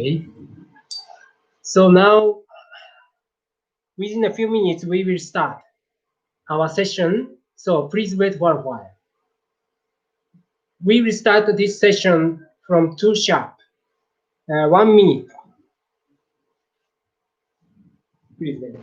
Okay. So now, within a few minutes, we will start our session. So please wait for a while. We will start this session from 2 sharp. 1 minute. Please wait.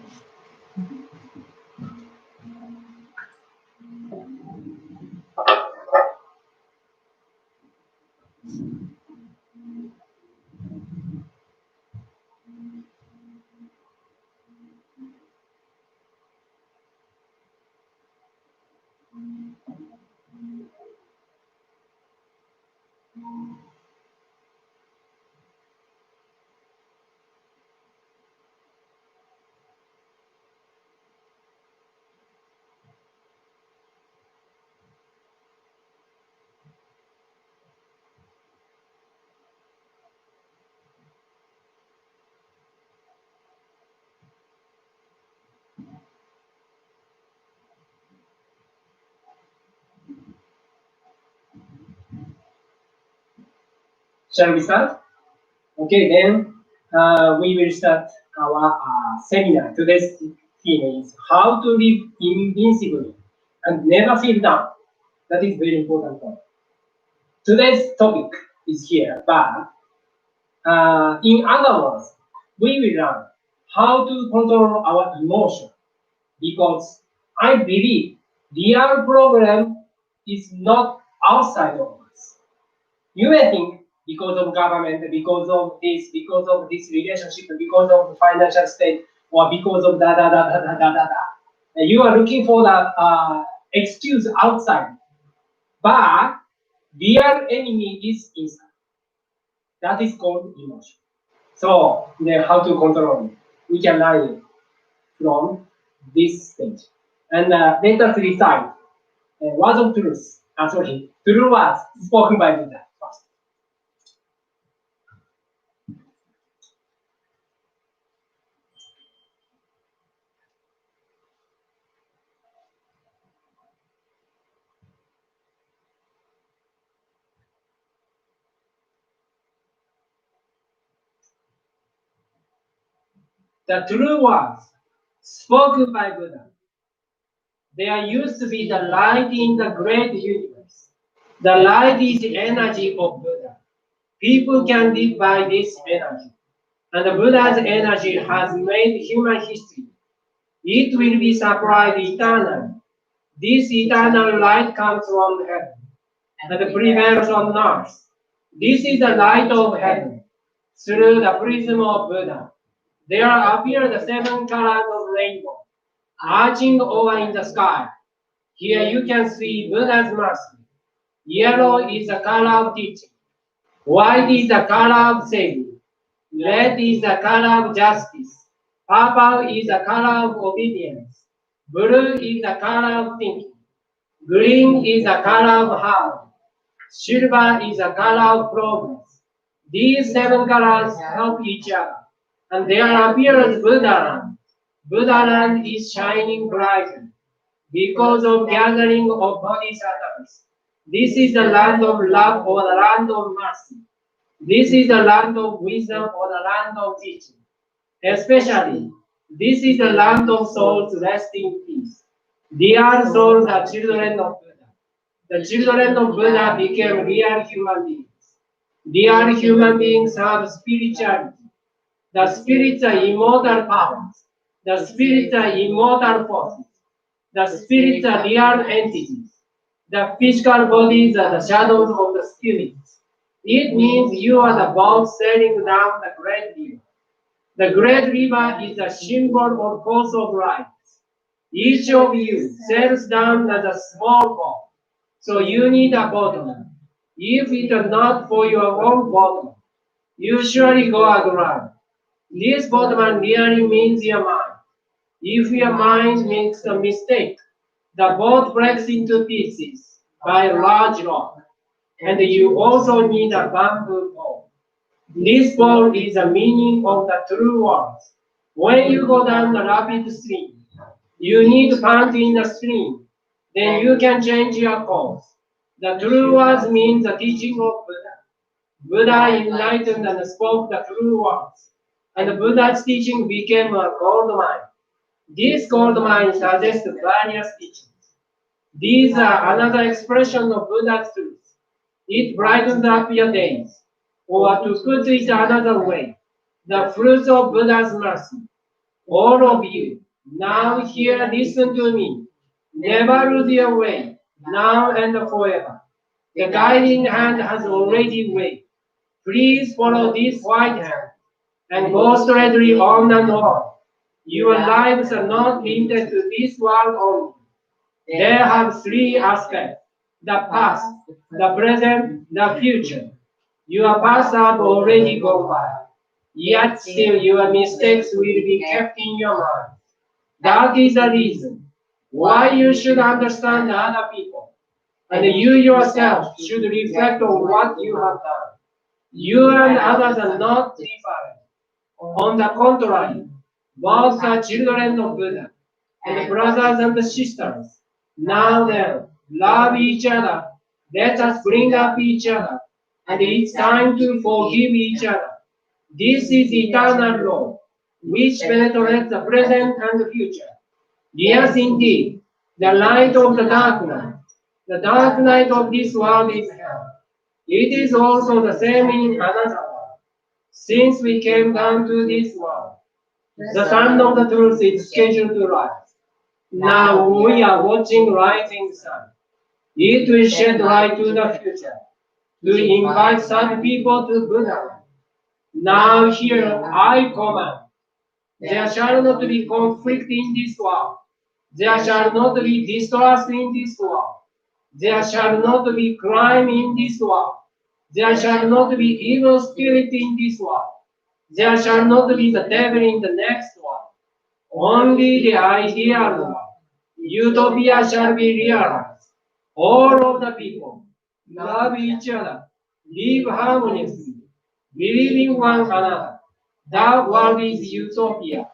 Shall we start? Okay, then we will start our seminar. Today's theme is how to live invincibly and never feel down. That is very important point. Today's topic is here, but in other words, we will learn how to control our emotion because I believe real problem is not outside of us. You may think because of government, because of this relationship, because of the financial state, or because of da da da da da da da da. You are looking for that excuse outside, but real enemy is inside. That is called emotion. So then how to control it? We can learn it from this stage. And let us recite words of truth. Sorry, true words spoken by Buddha first. The true words spoken by Buddha. They are used to be the light in the great universe. The light is the energy of Buddha. People can live by this energy. And the Buddha's energy has made human history. It will be supplied eternally. This eternal light comes from heaven and prevails on earth. This is the light of heaven. Through the prism of Buddha, there appear the 7 colors of rainbow, arching over in the sky. Here you can see Buddha's mercy. Yellow is the color of teaching. White is the color of saving. Red is the color of justice. Purple is the color of obedience. Blue is the color of thinking. Green is the color of heart. Silver is the color of progress. These 7 colors help each other. And there appears Buddhaland. Buddhaland is shining brightly because of gathering of bodhisattvas. This is the land of love or the land of mercy. This is the land of wisdom or the land of teaching. Especially, this is the land of souls resting in peace. Dear souls are children of Buddha. The children of Buddha became real human beings. Real human beings have spirituality. The spirits are immortal powers. The spirits are immortal forces. The spirits are real entities. The physical bodies are the shadows of the spirits. It means you are the boat sailing down the great river. The great river is a symbol or course of life. Each of you sails down as a small boat. So you need a bottom. If it is not for your own bottom, you surely go aground. This bottom really means your mind. If your mind makes a mistake, the boat breaks into pieces by a large rock. And you also need a bamboo pole. This pole is the meaning of the true words. When you go down the rapid stream, you need to pant in the stream. Then you can change your course. The true words means the teaching of Buddha. Buddha enlightened and spoke the true words, and Buddha's teaching became a gold mine. This gold mine suggests various teachings. These are another expression of Buddha's truth. It brightens up your days. Or to put it another way, the fruits of Buddha's mercy. All of you, now here listen to me. Never lose your way, now and forever. The guiding hand has already waved. Please follow this white hand and go straightly on and on. Your lives are not limited to this world only. They have three aspects: the past, the present, the future. Your past have already gone by, yet still your mistakes will be kept in your mind. That is the reason why you should understand other people, and you yourself should reflect on what you have done. You and others are not different. On the contrary, both are children of Buddha, and brothers and sisters. Now then, love each other. Let us bring up each other, and it's time to forgive each other. This is eternal law, which penetrates the present and the future. Yes, indeed, the light of the dark night. The dark night of this world is hell. It is also the same in another world. Since we came down to this world, the sun of the truth is scheduled to rise. Now we are watching rising sun. It will shed light to the future, to invite some people to Buddha. Now here I command. There shall not be conflict in this world. There shall not be distrust in this world. There shall not be crime in this world. There shall not be evil spirit in this world. There shall not be the devil in the next world. Only the ideal world. Utopia shall be realized. All of the people love each other, live harmoniously, believe in one another. That world is utopia.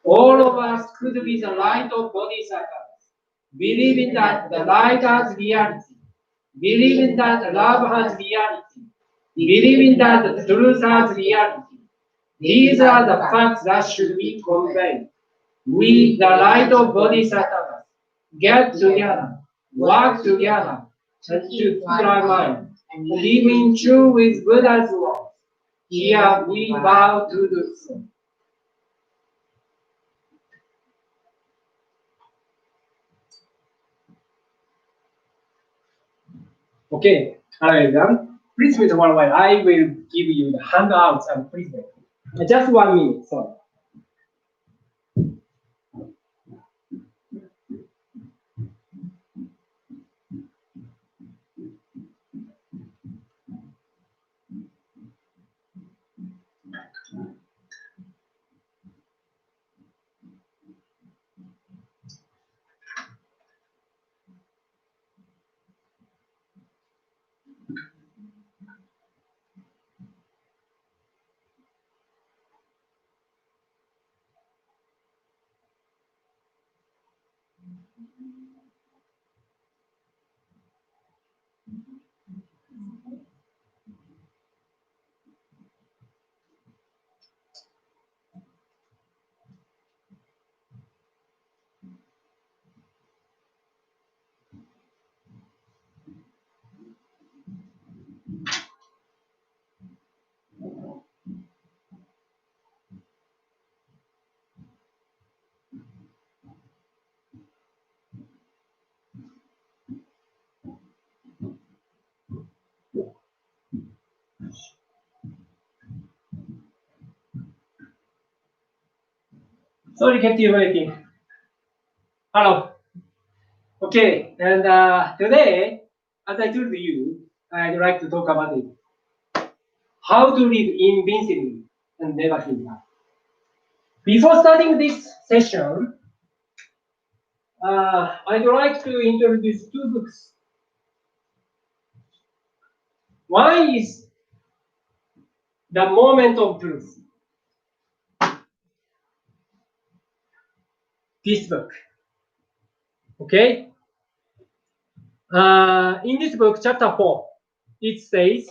All of us could be the light of bodhisattvas, believing that the light has reality, believing that love has reality, believing that the truth has reality. These are the facts that should be conveyed. We, the light of bodhisattvas, get together, work together, and to put our mind, and live in tune with Buddha's words. Here we vow to do so. Okay, everyone. Please wait one while. I will give you the handouts and please wait. Just 1 minute. Sorry. Sorry, kept you waiting. Hello. Okay, and today, as I told you, I'd like to talk about it. How to live invincibly and never feel bad. Before starting this session, I'd like to introduce two books. One is The Moment of Truth. This book. Okay? In this book, chapter 4, it says,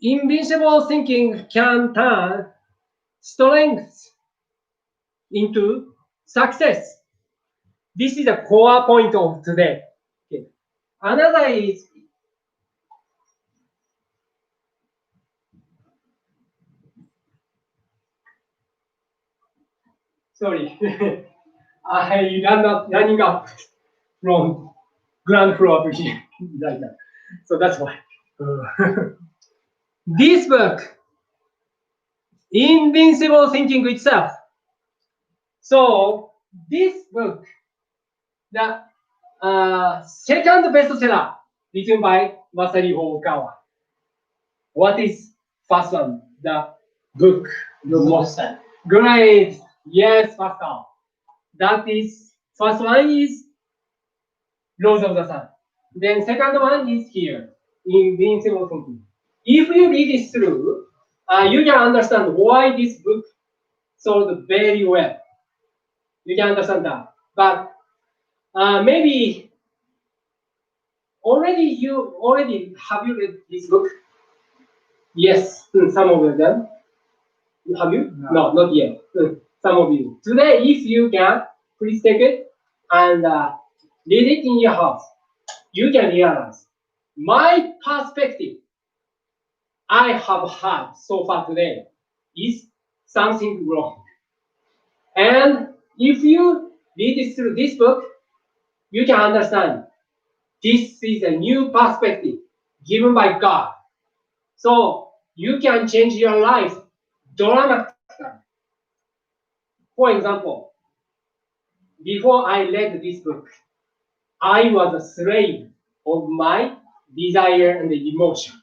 Invincible thinking can turn strength into success. This is a core point of today. Okay. Another is sorry, I running up from ground floor to here like that. So that's why. This book, Invincible Thinking itself. So this book, the second bestseller written by Masaru Okawa. What is first one? The book. The most time. Great. Yes, Pascal. That is first one is Laws of the Sun. Then second one is here, Invincible Thinking. If you read it through, you can understand why this book sold very well. You can understand that. But maybe already have you read this book? Yes, some of them. Have you? No, not yet. Some of you. Today, if you can, please take it and read it in your house. You can realize my perspective I have had so far today is something wrong. And if you read it through this book, you can understand this is a new perspective given by God. So you can change your life dramatically. For example, before I read this book, I was a slave of my desire and emotion.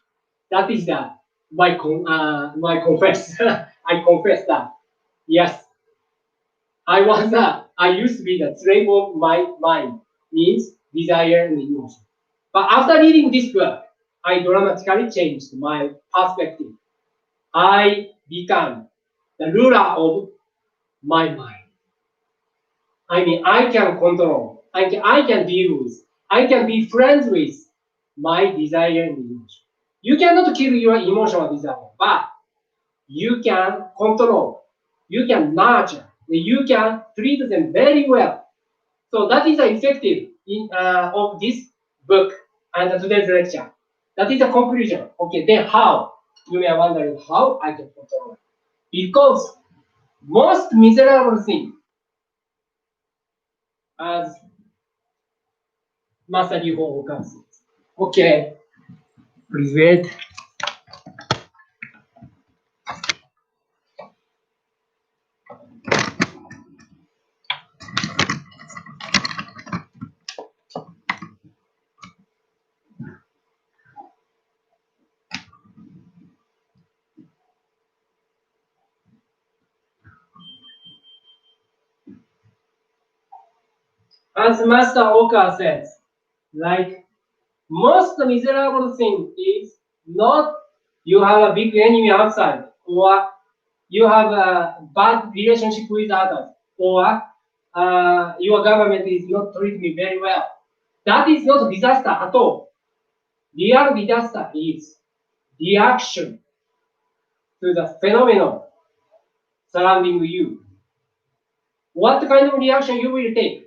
That is my confess. I confess that. Yes, I used to be the slave of my mind, means desire and emotion. But after reading this book, I dramatically changed my perspective. I become the ruler of my mind. I mean, I can control, I can deal with, I can be friends with my desire and emotion. You cannot kill your emotional desire, but you can control, you can nurture, you can treat them very well. So that is effective of this book and today's lecture. That is the conclusion. Okay, then how? You may wonder how I can control it. Because most miserable thing, as Masaru Okawa says. Okay, please wait. As Master Oka says, like most miserable thing is not you have a big enemy outside, or you have a bad relationship with others, or your government is not treating me very well. That is not disaster at all. Real disaster is reaction to the phenomenon surrounding you. What kind of reaction you will take?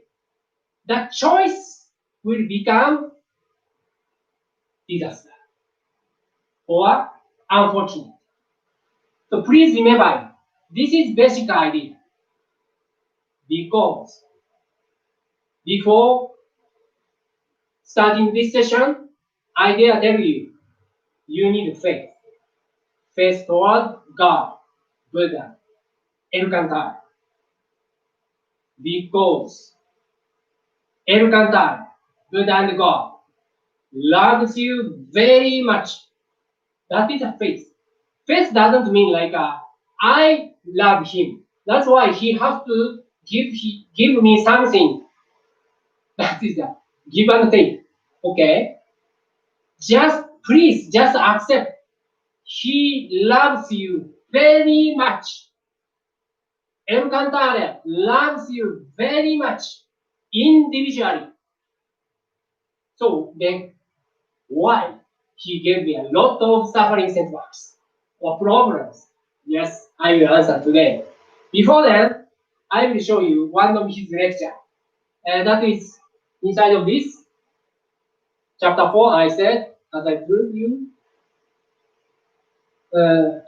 The choice will become disaster or unfortunate. So please remember, this is basic idea. Because before starting this session, I dare tell you, you need faith. Faith toward God, Buddha, Elkantai. Because Elkantai, Buddha and God, loves you very much. That is a faith. Faith doesn't mean like I love him. That's why he has to give me something. That is a give and take. Okay? Just accept. He loves you very much. Encantare loves you very much individually. So then, why? he gave me a lot of suffering setbacks or problems. Yes, I will answer today. Before that, I will show you one of his lecture. And that is inside of this chapter 4. I said, as I told you,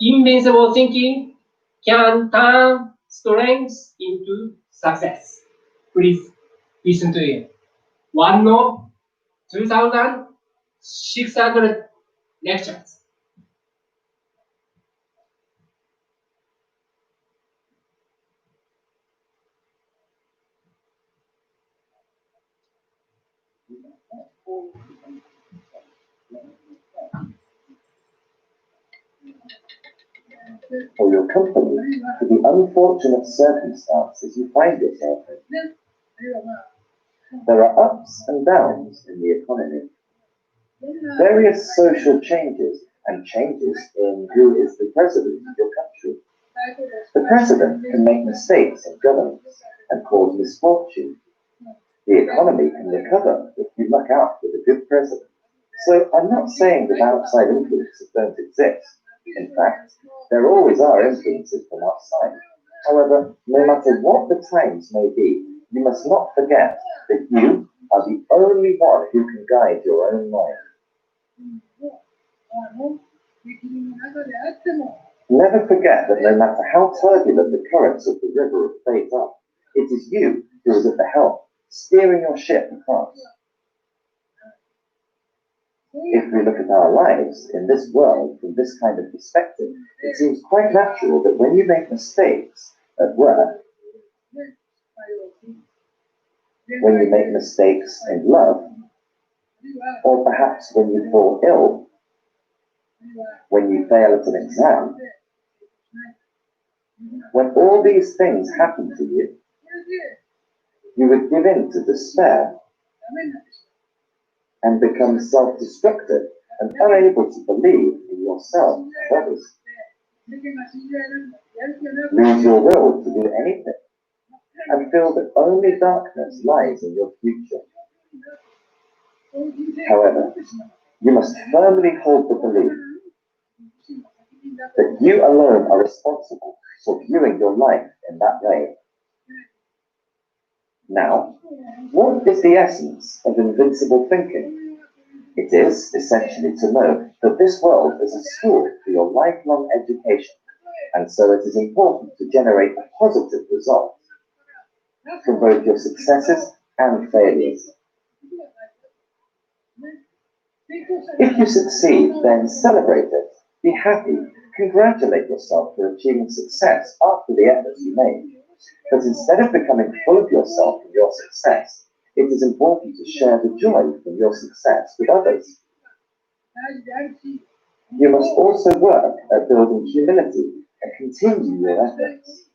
invincible thinking can turn strength into success. Please listen to it. One of 2,600 lectures. For your company for the unfortunate circumstances you find yourself in. There are ups and downs in the economy, various social changes and changes in who is the president of your country. The president can make mistakes in governance and cause misfortune. The economy can recover if you luck out with a good president. So I'm not saying that outside influences don't exist. In fact, there always are influences from outside. However, no matter what the times may be, you must not forget that you are the only one who can guide your own life. Never forget that no matter how turbulent the currents of the river of fate are, it is you who is at the helm, steering your ship across. If we look at our lives in this world from this kind of perspective, it seems quite natural that when you make mistakes at work, when you make mistakes in love, or perhaps when you fall ill, when you fail at an exam, when all these things happen to you, you would give in to despair and become self-destructive and unable to believe in yourself and others. Lose your will to do anything and feel that only darkness lies in your future. However, you must firmly hold the belief that you alone are responsible for viewing your life in that way. Now, what is the essence of invincible thinking? It is, essentially, to know that this world is a school for your lifelong education, and so it is important to generate a positive result from both your successes and failures. If you succeed, then celebrate it, be happy, congratulate yourself for achieving success after the efforts you made. But instead of becoming full of yourself and your success, it is important to share the joy from your success with others. You must also work at building humility and continue your efforts,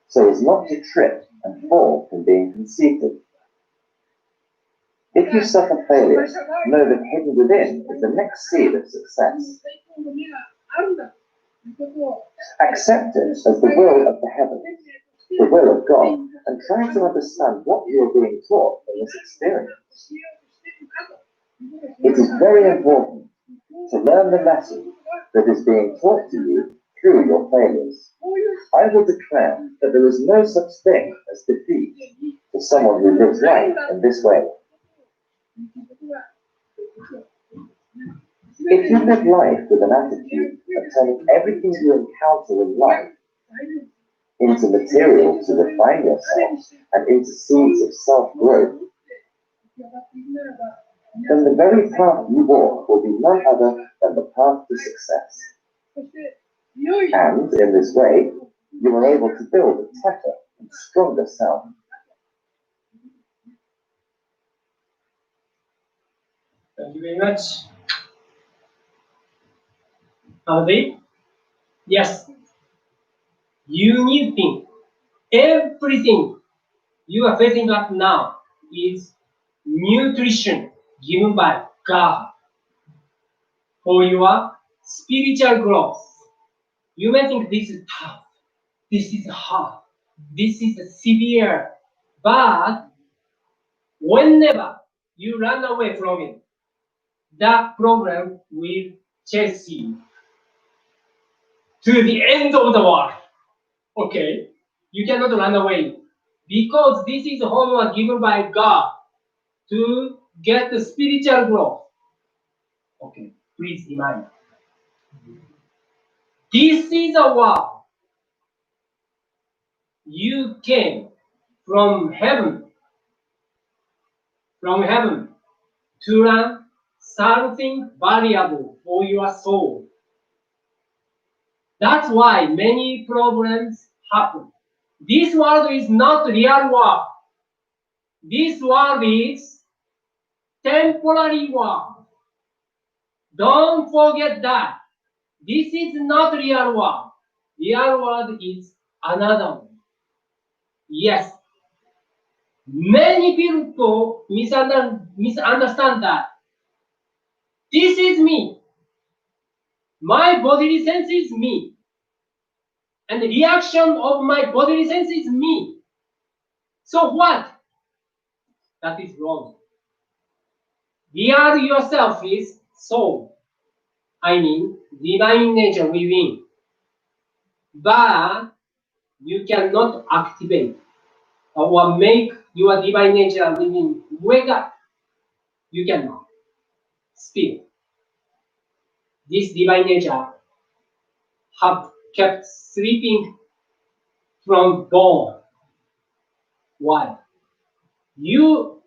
so as not to trip and fall from being conceited. If you suffer failure, know that hidden within is the next seed of success. Accept it as the will of the heavens, the will of God, and try to understand what you are being taught in this experience. It is very important to learn the lesson that is being taught to you through your failures. I will declare that there is no such thing as defeat for someone who lives life in this way. If you live life with an attitude of turning everything you encounter in life into material to refine yourself and into seeds of self-growth, then the very path you walk will be none other than the path to success. And in this way, you are able to build a tougher and stronger self. Thank you very much. Andy? Yes. You need to think. Everything you are facing up now is nutrition given by God for your spiritual growth. You may think this is tough, this is hard, this is severe, but whenever you run away from it, that problem will chase you to the end of the world. Okay? You cannot run away. Because this is homework given by God to get the spiritual growth. Okay, please imagine. This is a world. You came from heaven to learn something valuable for your soul. That's why many problems happen. This world is not real world. This world is temporary world. Don't forget that. This is not real world. Real world is another one. Yes. Many people misunderstand that. This is me. My bodily sense is me. And the reaction of my bodily sense is me. So what? That is wrong. Real yourself is soul. I mean, divine nature within. But you cannot activate or make your divine nature within wake up. You cannot. Still, this divine nature have kept sleeping from born. Why? You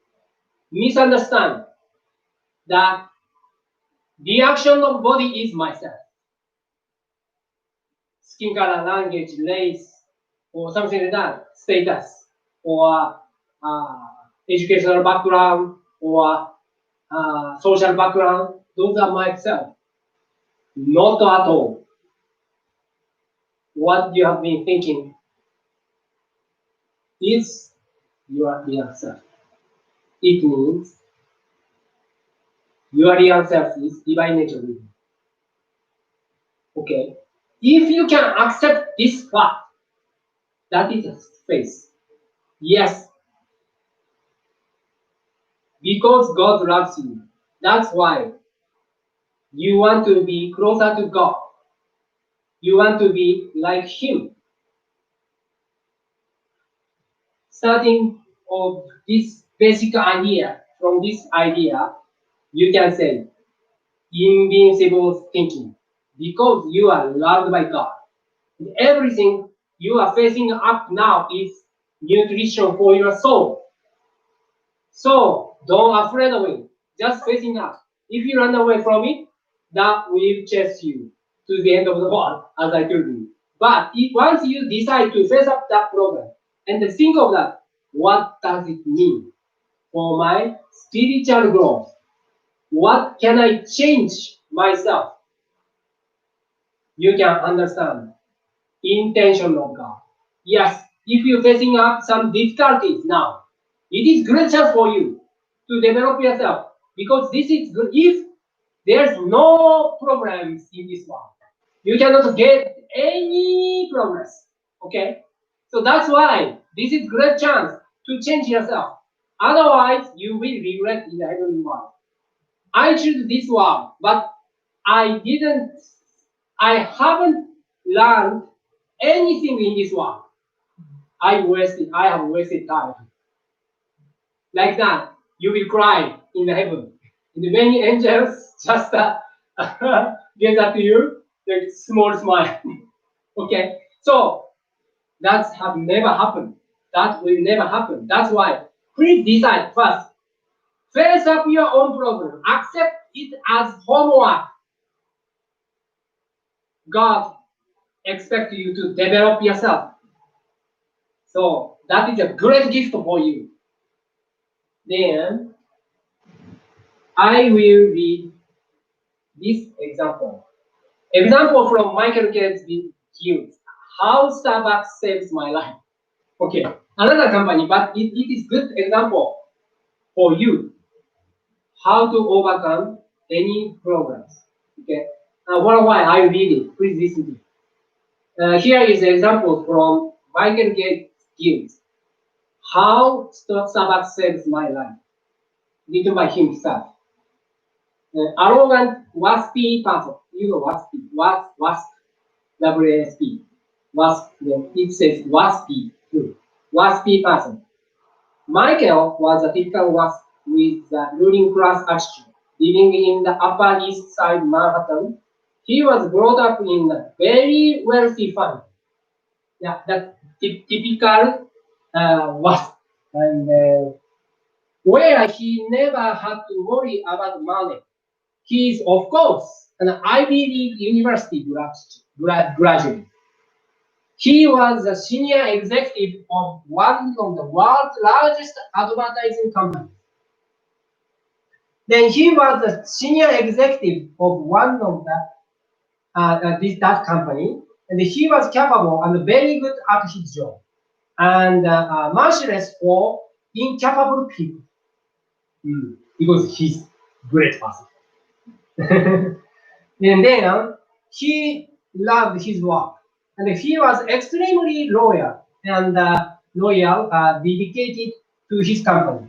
misunderstand that the action of body is myself. Skin color, language, race, or something like that, status, or educational background, or social background, those are myself. Not at all. What you have been thinking is your real self. It means your real self is divine nature within. Okay? If you can accept this fact, that is a faith. Yes, because God loves you. That's why you want to be closer to God. You want to be like Him. Starting of this basic idea, from this idea, you can say invincible thinking. Because you are loved by God. Everything you are facing up now is nutrition for your soul. So don't afraid of it. Just facing up. If you run away from it, that will chase you to the end of the world, as I told you. But if once you decide to face up that problem and think of that, what does it mean for my spiritual growth? What can I change myself? You can understand intention of God. Yes, if you're facing up some difficulties now, it is great chance for you to develop yourself because this is good. If there's no problems in this world, you cannot get any progress. Okay, so that's why this is great chance to change yourself. Otherwise, you will regret in the heavenly world. I choose this one, but I didn't. I haven't learned anything in this one. I have wasted time. Like that, you will cry in the heaven. And many angels just give that to you, like small smile. Okay, so that's have never happened. That will never happen. That's why please decide first. Face up your own problem. Accept it as homework. God expects you to develop yourself. So that is a great gift for you. Then I will read this example. Example from Michael Gibbs. How Starbucks saves my life. Okay, another company, but it is good example for you how to overcome any problems. Okay, for a while I read it. Please listen to it. Here is an example from Michael Gibbs. How Starbucks saves my life. Written by himself. Arrogant, waspy person. You know waspy, wasp, WASP, wasp. It says waspy too. Waspy person. Michael was a typical wasp with the ruling class attitude. Living in the Upper East Side Manhattan, he was brought up in a very wealthy family. Yeah, that typical wasp, and where he never had to worry about money. He is, of course, an Ivy League university graduate. He was the senior executive of one of the world's largest advertising companies. Then he was the senior executive of one of that company, and he was capable and very good at his job, and merciless for incapable people. Because he's great person. And then he loved his work, and he was extremely loyal, dedicated to his company.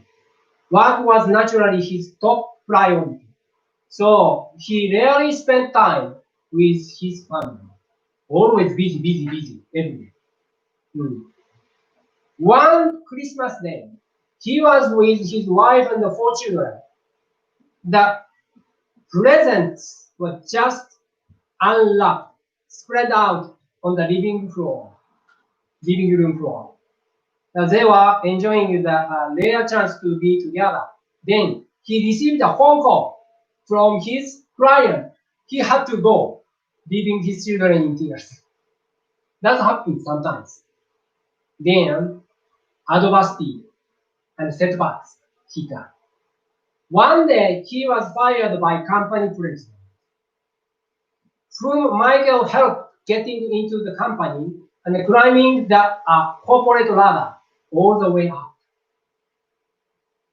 Work was naturally his top priority, so he rarely spent time with his family. Always busy, busy, busy every day. One Christmas day, he was with his wife and the 4 children. The presents were just unwrapped, spread out on the living room floor. They were enjoying the rare chance to be together. Then he received a phone call from his client. He had to go, leaving his children in tears. That happens sometimes. Then adversity and setbacks hit him. One day he was fired by company president, whom Michael helped getting into the company and climbing the corporate ladder all the way up.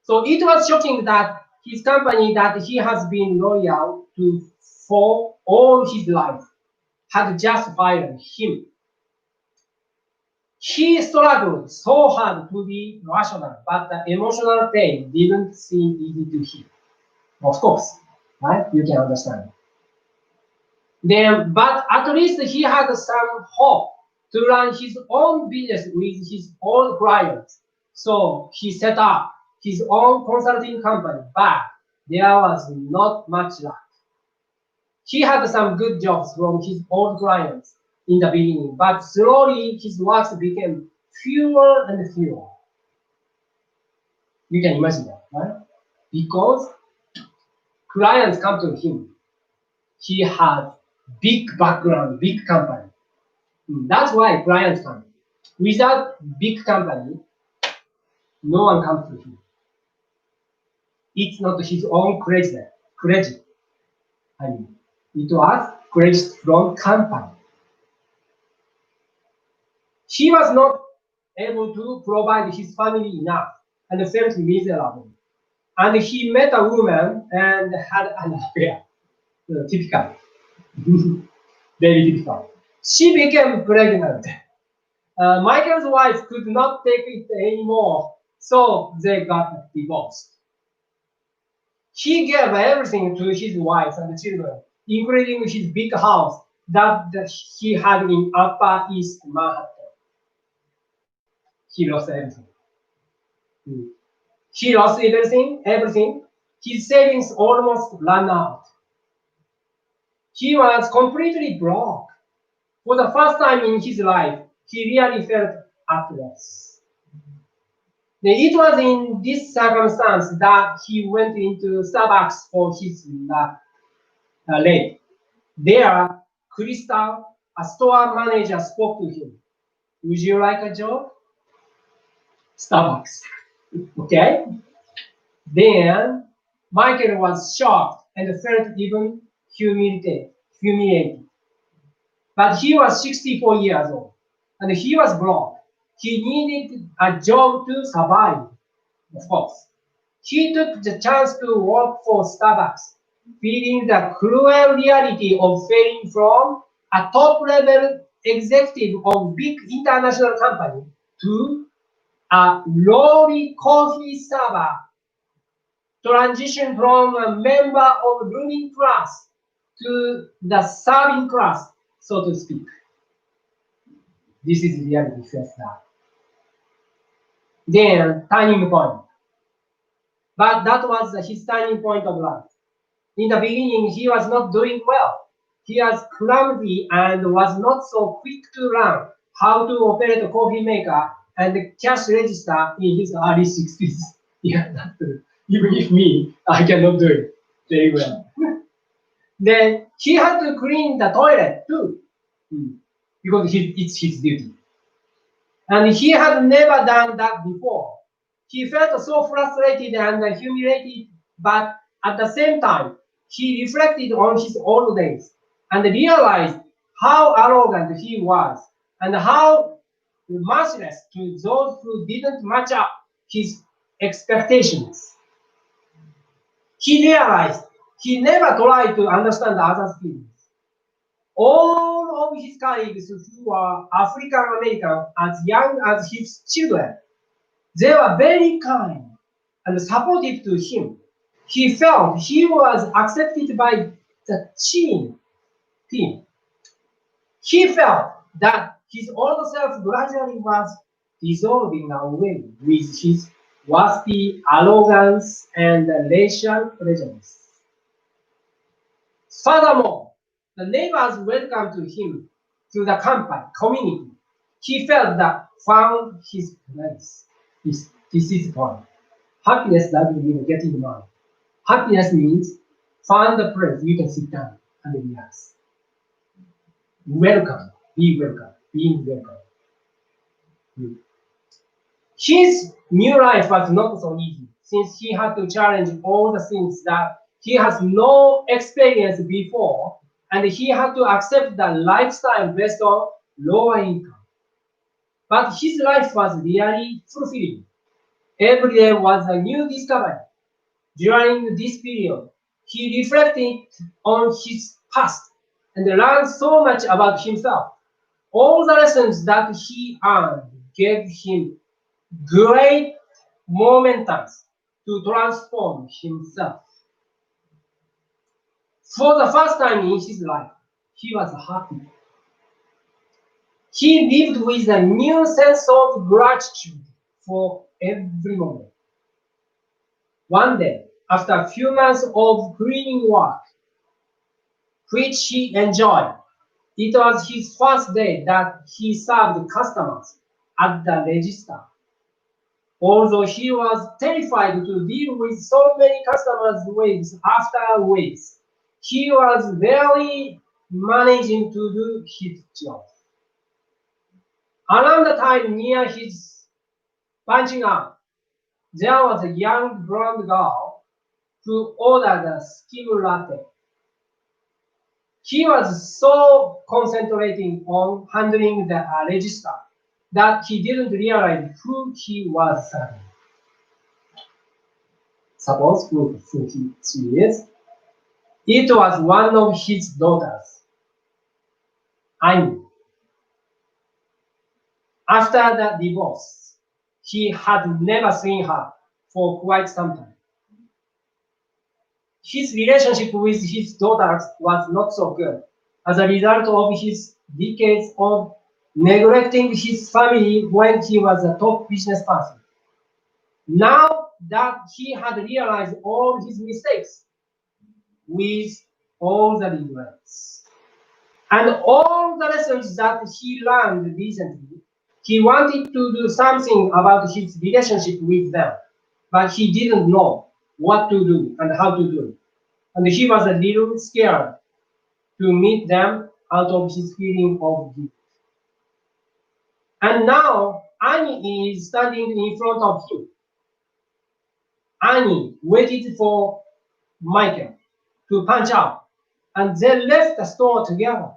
So it was shocking that his company that he has been loyal to for all his life had just fired him. He struggled so hard to be rational, but the emotional pain didn't seem easy to him. Of course, right? You can understand. Then, but at least he had some hope to run his own business with his own clients. So he set up his own consulting company, but there was not much luck. He had some good jobs from his old clients in the beginning, but slowly his works became fewer and fewer. You can imagine that, right? Because clients come to him. He had big background, big company. That's why clients come. Without big company, no one comes to him. It's not his own credit. I mean, it was credit from company. He was not able to provide his family enough and felt miserable. And he met a woman and had an affair. Typical. Very typical. She became pregnant. Michael's wife could not take it anymore, so they got divorced. He gave everything to his wife and children, including his big house that he had in Upper East Manhattan. He lost everything. He lost everything. His savings almost ran out. He was completely broke. For the first time in his life, he really felt at loss. It was in this circumstance that he went into Starbucks for his late. There, Crystal, a store manager, spoke to him. Would you like a job? Starbucks. Okay. Then Michael was shocked and felt even humiliated. But he was 64 years old and he was broke. He needed a job to survive, of course. He took the chance to work for Starbucks, feeling the cruel reality of failing from a top-level executive of big international company to a lowly coffee server transition from a member of ruling class to the serving class, so to speak. This is reality first that. Then turning point. But that was his turning point of life. In the beginning, he was not doing well. He was clumsy and was not so quick to learn how to operate a coffee maker and the cash register in his early 60s. Yeah, that's true. Even if me, I cannot do it very well. Then he had to clean the toilet too, because it's his duty. And he had never done that before. He felt so frustrated and humiliated, but at the same time, he reflected on his old days and realized how arrogant he was and how merciless to those who didn't match up his expectations. He realized he never tried to understand others' feelings. All of his colleagues who were African American as young as his children, they were very kind and supportive to him. He felt he was accepted by the team. He felt that his old self gradually was dissolving away with his waspy arrogance and racial prejudice. Furthermore, the neighbors welcomed him to the community. He felt that found his place. This is the point. Happiness doesn't mean getting money. Happiness means find a place you can sit down and relax. Welcome, being welcome. His new life was not so easy since he had to challenge all the things that he has no experience before, and he had to accept the lifestyle based on lower income. But his life was really fulfilling. Every day was a new discovery. During this period, he reflected on his past and learned so much about himself. All the lessons that he earned gave him great momentum to transform himself. For the first time in his life, he was happy. He lived with a new sense of gratitude for every moment. One day, after a few months of cleaning work, which he enjoyed, it was his first day that he served customers at the register. Although he was terrified to deal with so many customers waves after waves, he was barely managing to do his job. Around the time near his punching out, there was a young blonde girl who ordered a skim latte. He was so concentrating on handling the register that he didn't realize who he was serving. Suppose who she is. It was one of his daughters, Annie. After the divorce, he had never seen her for quite some time. His relationship with his daughters was not so good as a result of his decades of neglecting his family when he was a top business person. Now that he had realized all his mistakes, with all the regrets and all the lessons that he learned recently, he wanted to do something about his relationship with them, but he didn't know what to do and how to do it. And he was a little scared to meet them out of his feeling of guilt. And now Annie is standing in front of him. Annie waited for Michael to punch out, and they left the store together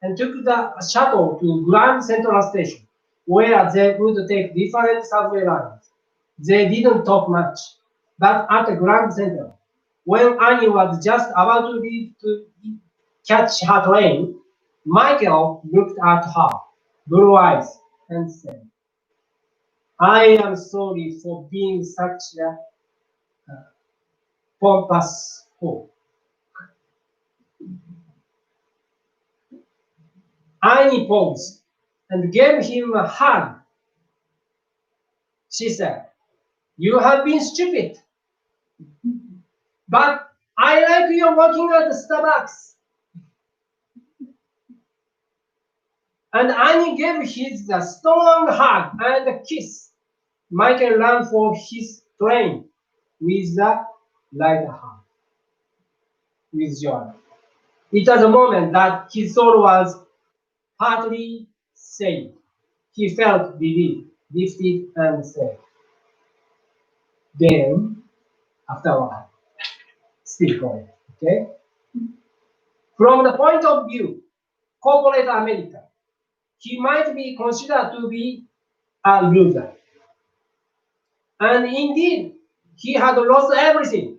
and took the shuttle to Grand Central Station, where they would take different subway lines. They didn't talk much, but at the Grand Central, when Annie was just about to leave to catch her train, Michael looked at her, blue eyes, and said, "I am sorry for being such a pompous 4. Annie paused and gave him a hug. She said, "You have been stupid, but I like your working at Starbucks." And Annie gave his a strong hug and a kiss. Michael ran for his train with a light heart, with joy. It was a moment that his soul was partly saved. He felt relieved, lifted, and safe. Then, after a while, still going, okay? From the point of view, corporate America, he might be considered to be a loser. And indeed, he had lost everything.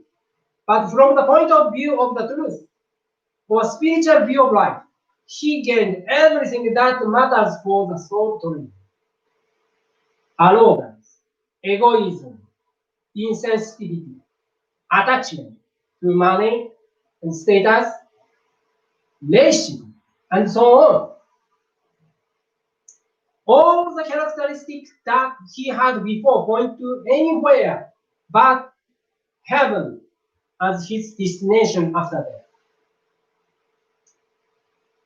But from the point of view of the truth, or spiritual view of life, he gained everything that matters for the soul to live. Arrogance, egoism, insensitivity, attachment to money and status, racism, and so on. All the characteristics that he had before point to anywhere but heaven as his destination after death.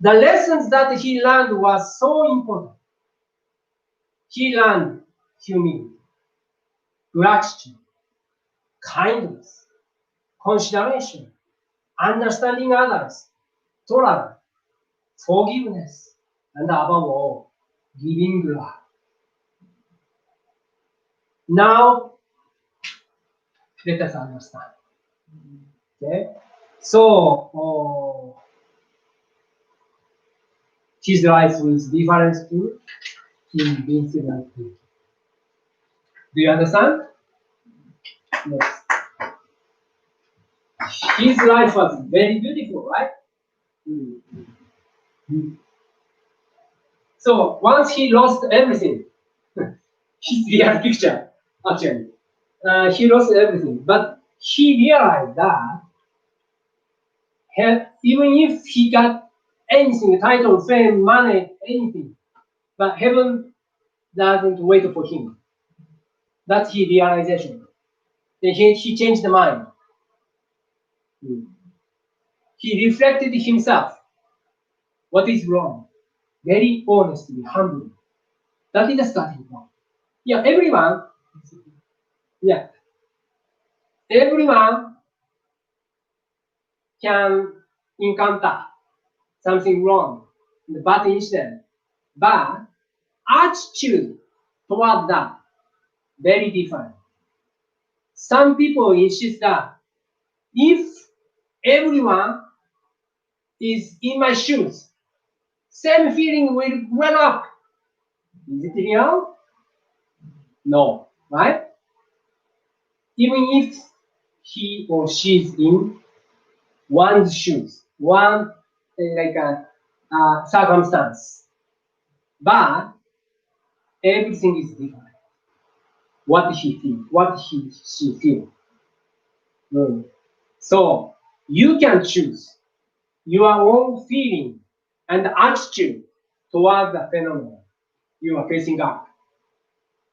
The lessons that he learned was so important. He learned humility, gratitude, kindness, consideration, understanding others, tolerance, forgiveness, and above all, giving love. Now, let us understand. Okay? So, his life is different to Invincible. Do you understand? Yes. His life was very beautiful, right? So once he lost everything, his real picture actually, he lost everything. But he realized that even if he got anything, title, fame, money, anything, but heaven doesn't wait for him. That's his realization. Then he changed the mind. He reflected himself. What is wrong? Very honestly, humbly. That is the starting point. Yeah, yeah, everyone can encounter something wrong, the bad incident, but attitude toward that very different. Some people insist that if everyone is in my shoes, same feeling will well up. Is it real? No, right? Even if he or she is in one's shoes, one like a circumstance, but everything is different. What he feel, what she feel. So you can choose your own feeling and attitude toward the phenomenon you are facing up.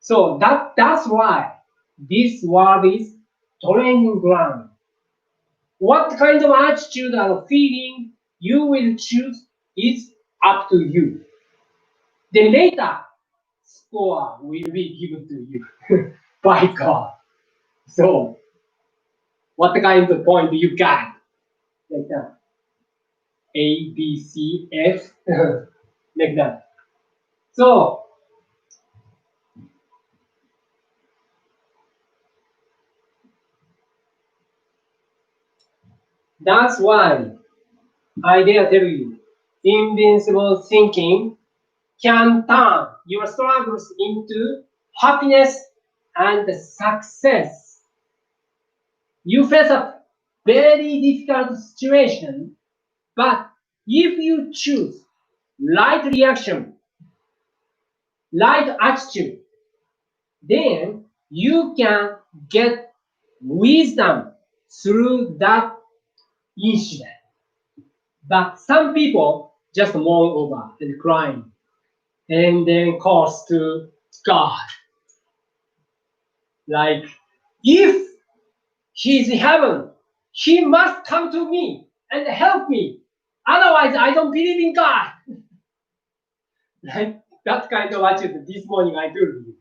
So that's why this world is training ground. What kind of attitude and feeling you will choose is up to you. Then later, score will be given to you by God. So, what kind of point you got? Like that. A, B, C, F, like that. So, that's why I dare tell you, invincible thinking can turn your struggles into happiness and success. You face a very difficult situation, but if you choose right reaction, right attitude, then you can get wisdom through that incident. But some people just mourn over and crying and then calls to God. Like, if He's in heaven, He must come to me and help me. Otherwise, I don't believe in God. Like that kind of attitude this morning I told you.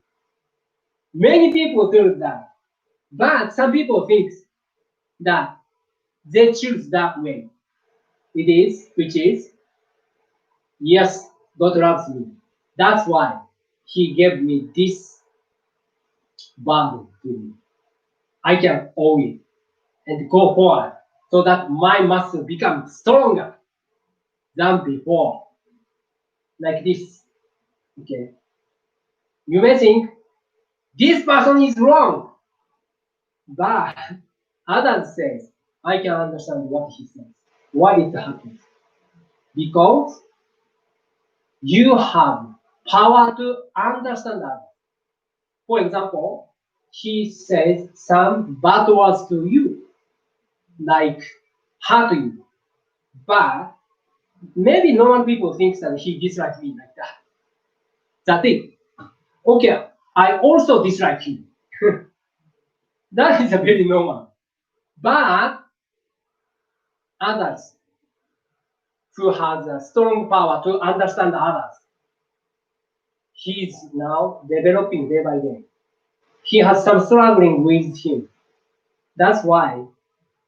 Many people do that. But some people think that they choose that way. Which is, yes, God loves me. That's why He gave me this burden to me. I can own it and go forward so that my muscle becomes stronger than before. Like this. Okay. You may think this person is wrong, but others says I can understand what he says. Why it happens? Because you have power to understand others. For example, he says some bad words to you, like hurt you, but maybe normal people think that he dislikes me like that. That's it. Okay, I also dislike him. That is a very normal. But others who has a strong power to understand others, he is now developing day by day. He has some struggling with him. That's why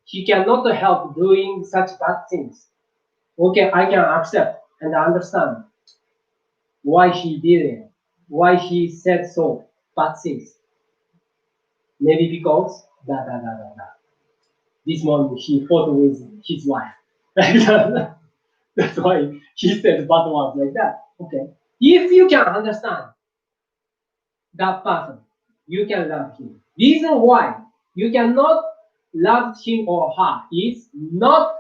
he cannot help doing such bad things. Okay, I can accept and understand why he did it, why he said so bad things. Maybe because da. This morning he fought with his wife. That's why he said bad words like that. Okay. If you can understand that person, you can love him. Reason why you cannot love him or her is not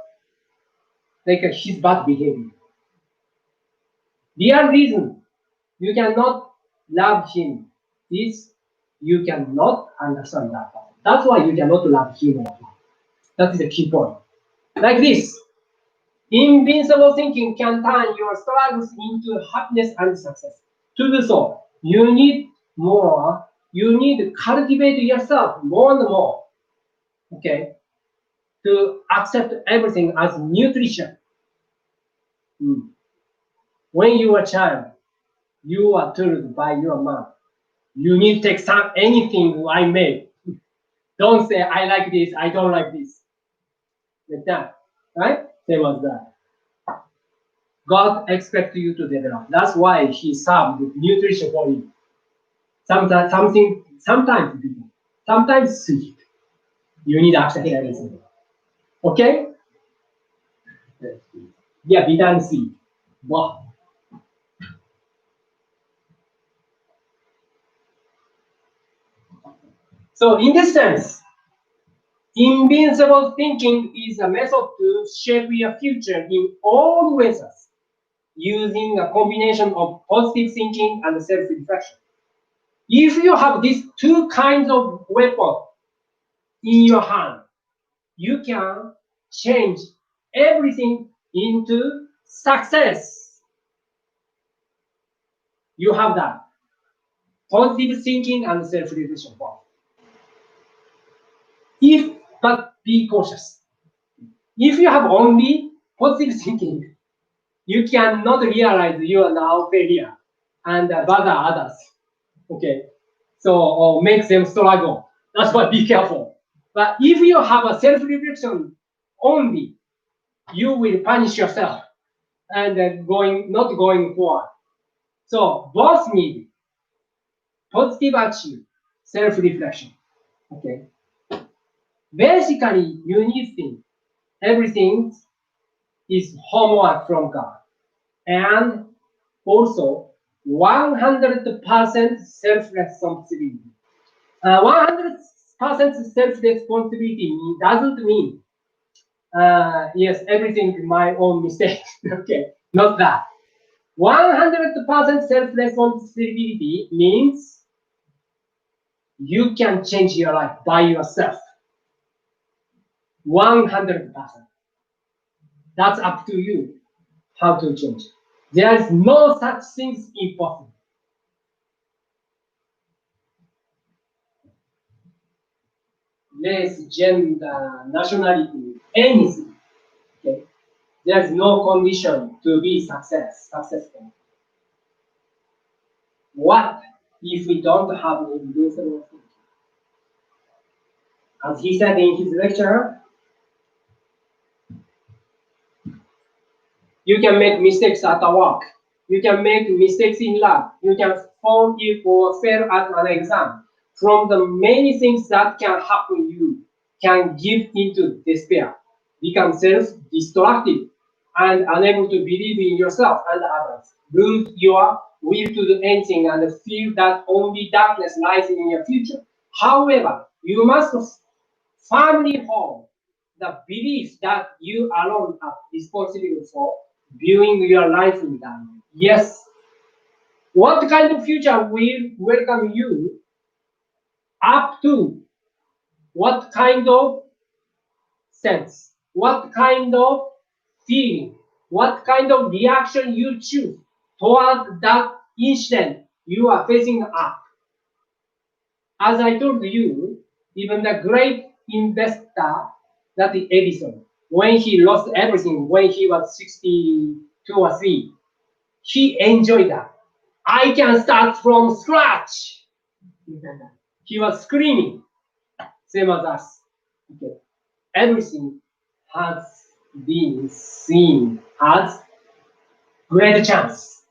like his bad behavior. Real reason you cannot love him is you cannot understand that person. That's why you cannot love him or her. That is the key point. Like this, invincible thinking can turn your struggles into happiness and success. To do so, you need to cultivate yourself more and more, okay, to accept everything as nutrition. When you were a child, you are told by your mom, you need to take anything I made. Don't say, I like this, I don't like this. Like that, right? Same as that. God expects you to develop. That's why He served with nutrition for you. Sometimes bitter, sometimes sweet. You need to accept everything. Okay? Yeah, bitter and sweet. Wow. So in this sense, invincible thinking is a method to shape your future in all ways, using a combination of positive thinking and self-reflection. If you have these two kinds of weapons in your hand, you can change everything into success. You have that positive thinking and self-reflection. But be cautious. If you have only positive thinking, you cannot realize you are now failure and bother others. Okay, so make them struggle. That's why be careful. But if you have a self-reflection only, you will punish yourself and not going forward. So both need positive attitude, self-reflection. Okay. Basically, you need to think everything is homework from God, and also 100% self-responsibility. 100% self-responsibility doesn't mean yes, everything my own mistake. Okay, not that. 100% self-responsibility means you can change your life by yourself. 100%. That's up to you how to change. There is no such thing impossible. Race, gender, nationality, anything. Okay? There is no condition to be successful. What if we don't have an invincible thinking? As he said in his lecture, you can make mistakes at work. You can make mistakes in lab. You can fall ill or fail at an exam. From the many things that can happen, you can give into despair, become self-destructive, and unable to believe in yourself and others. Lose your will to do anything and feel that only darkness lies in your future. However, you must firmly hold the belief that you alone are responsible for viewing your life in that way. Yes, what kind of future will welcome you up to what kind of sense, what kind of feeling, what kind of reaction you choose toward that incident you are facing up. As I told you, even the great investor, that is Edison, when he lost everything when he was 62 or 3, he enjoyed that. I can start from scratch. He was screaming, same as us. Okay. Everything has been seen as great chance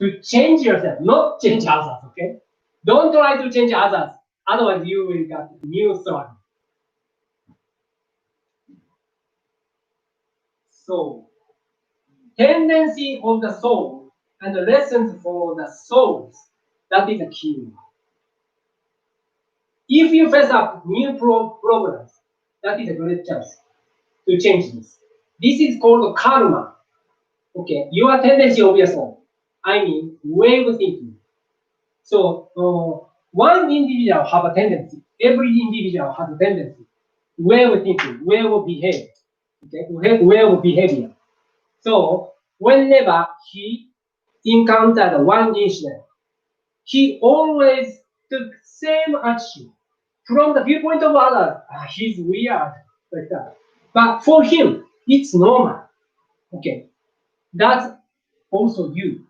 to change yourself, not change others. Okay. Don't try to change others, otherwise you will get new struggle. So, tendency of the soul and the lessons for the souls, that is the key. If you face up new problems, that is a great chance to change this. This is called karma. Okay, your tendency of your soul. I mean, way of thinking. So, one individual have a tendency. Every individual has a tendency. Way of thinking, way of behavior. Okay, way of behavior. So, whenever he encountered one incident, he always took same action from the viewpoint of others. He's weird, like that. But for him, it's normal. Okay, that's also you.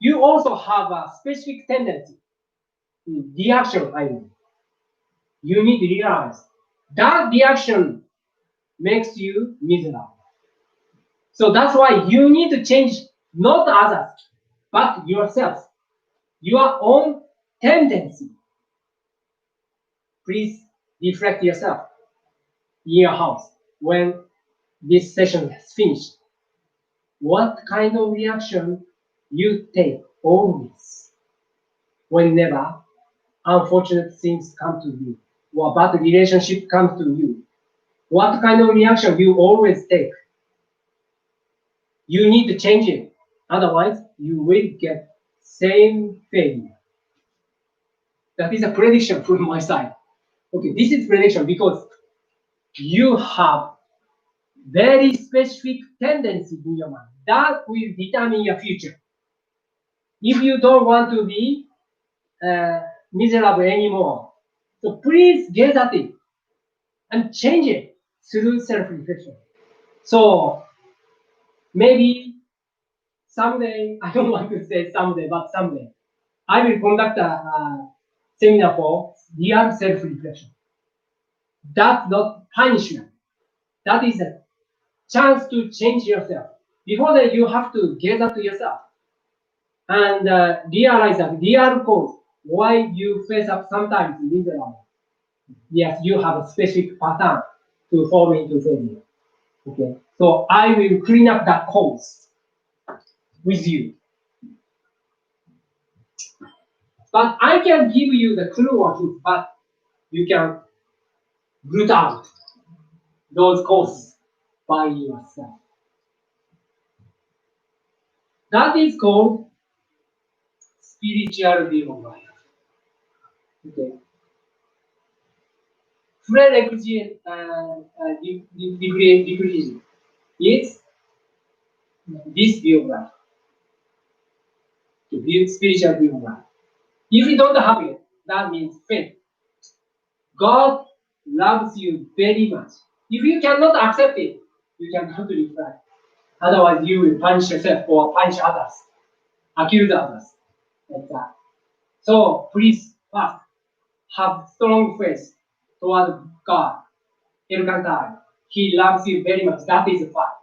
You also have a specific tendency, reaction. I mean, you need to realize that reaction makes you miserable. So that's why you need to change not others, but yourself, your own tendency. Please reflect yourself in your house when this session is finished. What kind of reaction you take always whenever unfortunate things come to you or bad relationship comes to you? What kind of reaction you always take? You need to change it. Otherwise, you will get same failure. That is a prediction from my side. Okay, this is prediction because you have very specific tendency in your mind that will determine your future. If you don't want to be miserable anymore, so please get at it and change it through self-reflection. So maybe someday, I don't want to say someday, but someday, I will conduct a seminar for real self-reflection. That's not punishment. That is a chance to change yourself. Before that, you have to get up to yourself and realize that real cause why you face up sometimes miserable. Yes, you have a specific pattern to fall into failure. Okay, so I will clean up that cause with you. But I can give you the clue or hint, but you can root out those causes by yourself. That is called spiritual view of life. Okay. prerequisite requisite is this view of life, the spiritual view of life. If you don't have it, that means faith. God loves you very much. If you cannot accept it, you cannot reply. Otherwise, you will punish yourself or punish others, accuse others, like that. So please first have strong faith toward God. Elkantai, He loves you very much. That is a fact.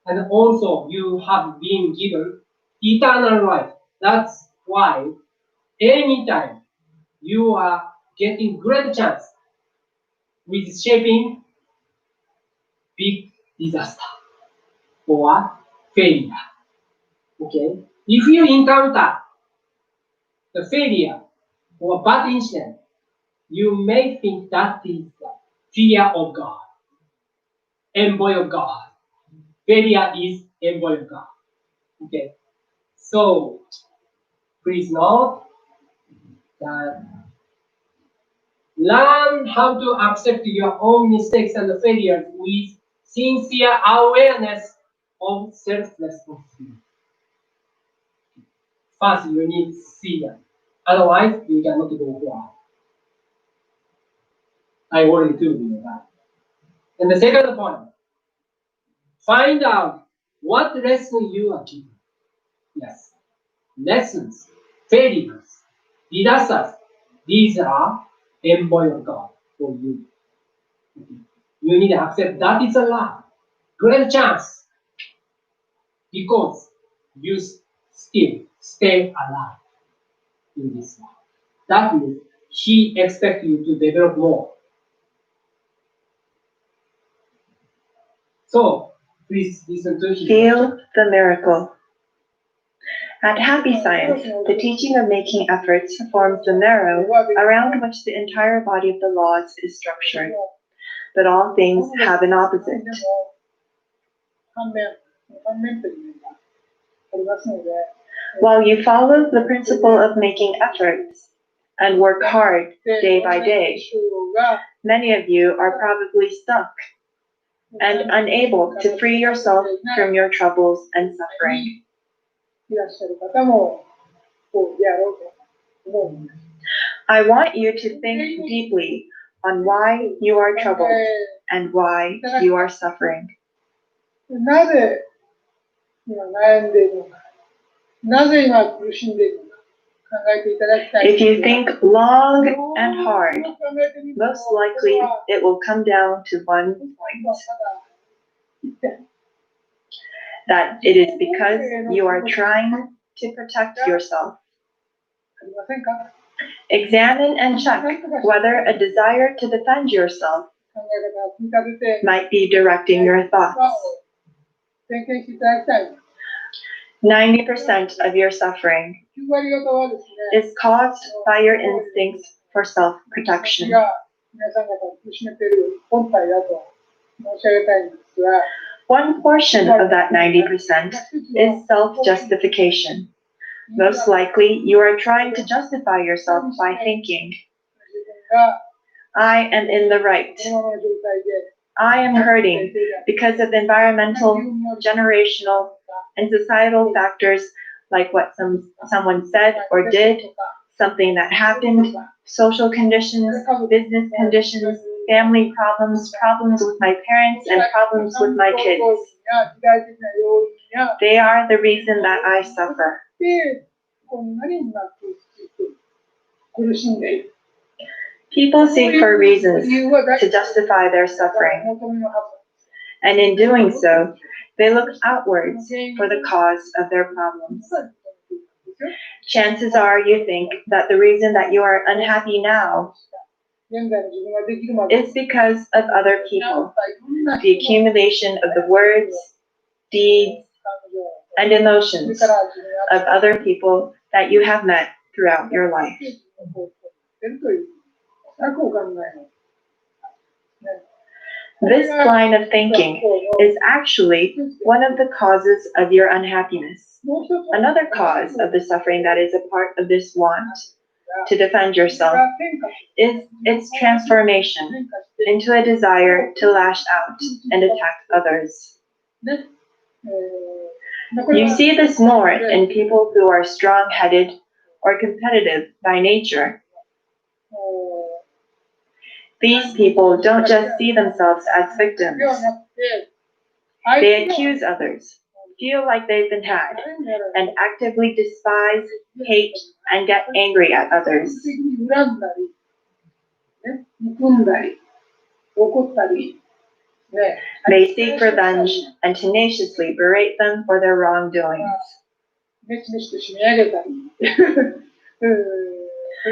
And also, you have been given eternal life. That's why anytime you are getting great chance with shaping big disaster or failure. Okay? If you encounter the failure or bad incident, you may think that is the fear of God, envoy of God. Failure is envoy of God. Okay? So please note that learn how to accept your own mistakes and failures with sincere awareness of self-responsibility. First, you need to see that. Otherwise, you cannot go far. I already told you that. And the second point, find out what lesson you are given. Yes, lessons, failures, disasters. These are envoy of God for you. You need to accept that is a lie. Great chance because you still stay alive in this life. That means He expects you to develop more. So please listen to Him. Feel the miracle. At Happy Science, the teaching of making efforts forms the marrow around which the entire body of the laws is structured. But all things have an opposite. While you follow the principle of making efforts and work hard day by day, many of you are probably stuck and unable to free yourself from your troubles and suffering. I want you to think deeply on why you are troubled and why you are suffering. If you think long and hard, most likely it will come down to one point. That it is because you are trying to protect yourself. Examine and check whether a desire to defend yourself might be directing your thoughts. 90% of your suffering is caused by your instincts for self-protection. One portion of that 90% is self-justification. Most likely, you are trying to justify yourself by thinking, I am in the right. I am hurting because of environmental, generational, and societal factors like what someone said or did, something that happened, social conditions, business conditions, family problems, problems with my parents, and problems with my kids. They are the reason that I suffer. People seek for reasons to justify their suffering, and in doing so, they look outwards for the cause of their problems. Chances are you think that the reason that you are unhappy now is because of other people, the accumulation of the words, deeds, and emotions of other people that you have met throughout your life. This line of thinking is actually one of the causes of your unhappiness. Another cause of the suffering that is a part of this want to defend yourself is its transformation into a desire to lash out and attack others. You see this more in people who are strong-headed or competitive by nature. These people don't just see themselves as victims. They accuse others, feel like they've been had, and actively despise, hate, and get angry at others. They seek revenge and tenaciously berate them for their wrongdoings.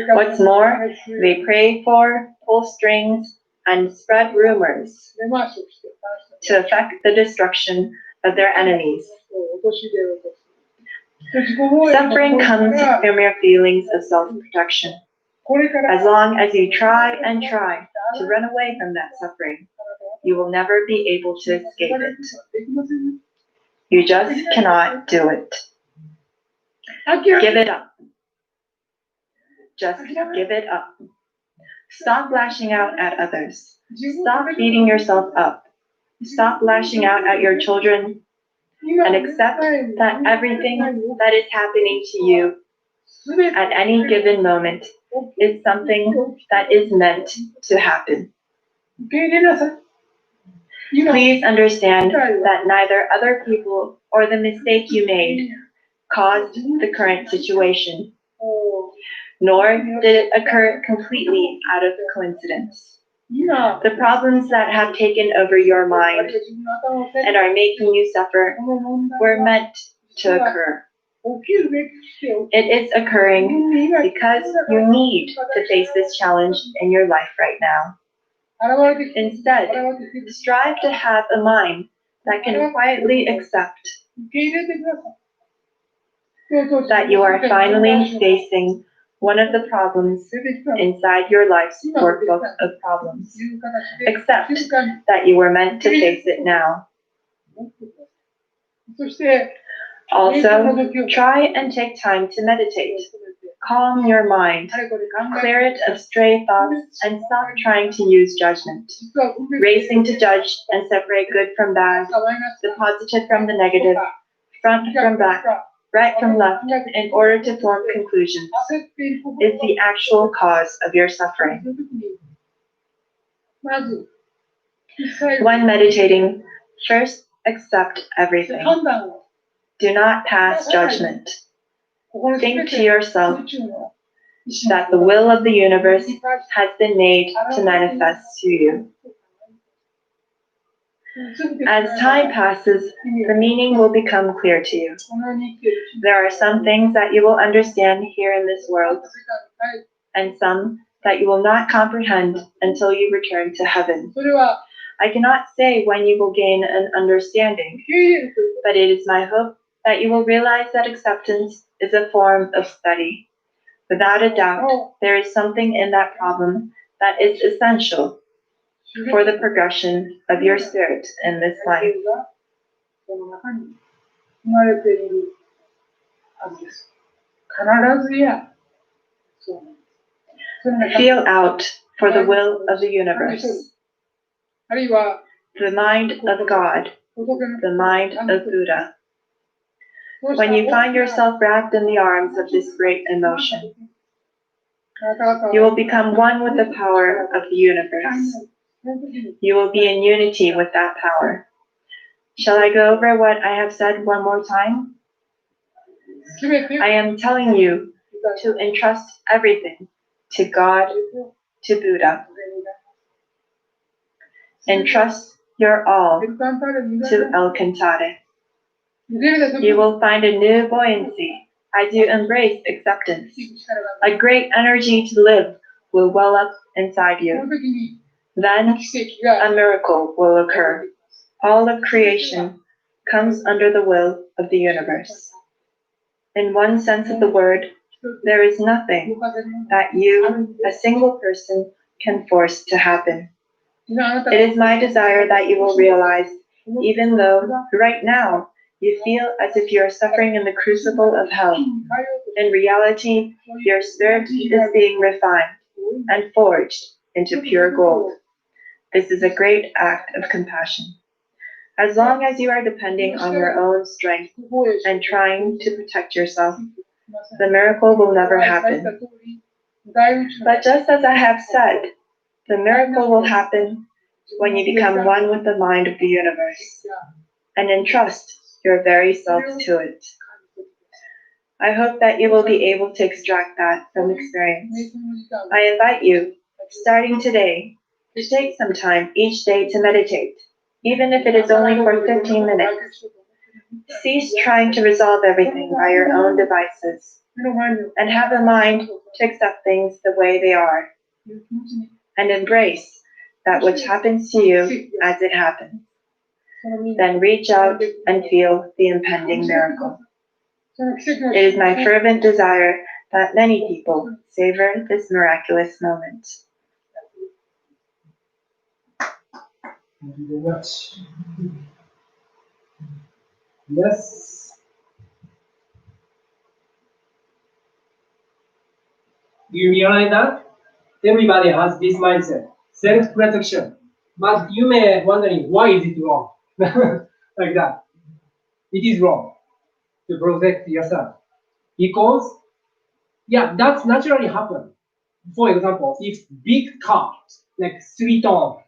What's more, they pray for, pull strings, and spread rumors to effect the destruction of their enemies. Suffering comes from your feelings of self-protection. As long as you try and try to run away from that suffering, you will never be able to escape it. You just cannot do it. Give it up. Just give it up. Stop lashing out at others. Stop beating yourself up. Stop lashing out at your children and accept that everything that is happening to you at any given moment is something that is meant to happen. Please understand that neither other people or the mistake you made caused the current situation, nor did it occur completely out of coincidence. The problems that have taken over your mind and are making you suffer were meant to occur. It is occurring because you need to face this challenge in your life right now. Instead, strive to have a mind that can quietly accept that you are finally facing one of the problems inside your life's workbook of problems. Accept that you were meant to face it now. Also, try and take time to meditate. Calm your mind, clear it of stray thoughts, and stop trying to use judgment. Racing to judge and separate good from bad, the positive from the negative, front from back, right from left, in order to form conclusions, is the actual cause of your suffering. When meditating, first accept everything. Do not pass judgment. Think to yourself that the will of the universe has been made to manifest to you. As time passes, the meaning will become clear to you. There are some things that you will understand here in this world, and some that you will not comprehend until you return to heaven. I cannot say when you will gain an understanding, but it is my hope that you will realize that acceptance is a form of study. Without a doubt, there is something in that problem that is essential for the progression of your spirit in this life. Feel out for the will of the universe, the mind of God, the mind of Buddha. When you find yourself wrapped in the arms of this great emotion, you will become one with the power of the universe. You will be in unity with that power. Shall I go over what I have said one more time? I am telling you to entrust everything to God, to Buddha. Entrust your all to El Cantare. You will find a new buoyancy as you embrace acceptance. A great energy to live will well up inside you. Then a miracle will occur. All of creation comes under the will of the universe. In one sense of the word, there is nothing that you, a single person, can force to happen. It is my desire that you will realize, even though right now You feel as if you are suffering in the crucible of hell. In reality, your spirit is being refined and forged into pure gold. This is a great act of compassion. As long as you are depending on your own strength and trying to protect yourself, the miracle will never happen. But just as I have said, the miracle will happen when you become one with the mind of the universe and entrust your very self to it. I hope that you will be able to extract that from experience. I invite you, starting today, to take some time each day to meditate, even if it is only for 15 minutes. Cease trying to resolve everything by your own devices and have a mind to accept things the way they are and embrace that which happens to you as it happens. Then reach out and feel the impending miracle. It is my fervent desire that many people savor this miraculous moment. Thank you very much. Yes. Do you realize that? Everybody has this mindset, self-protection. But you may wondering, why is it wrong? Like that. It is wrong to protect yourself. Because, yeah, that's naturally happen. For example, if big car, like 3 ton,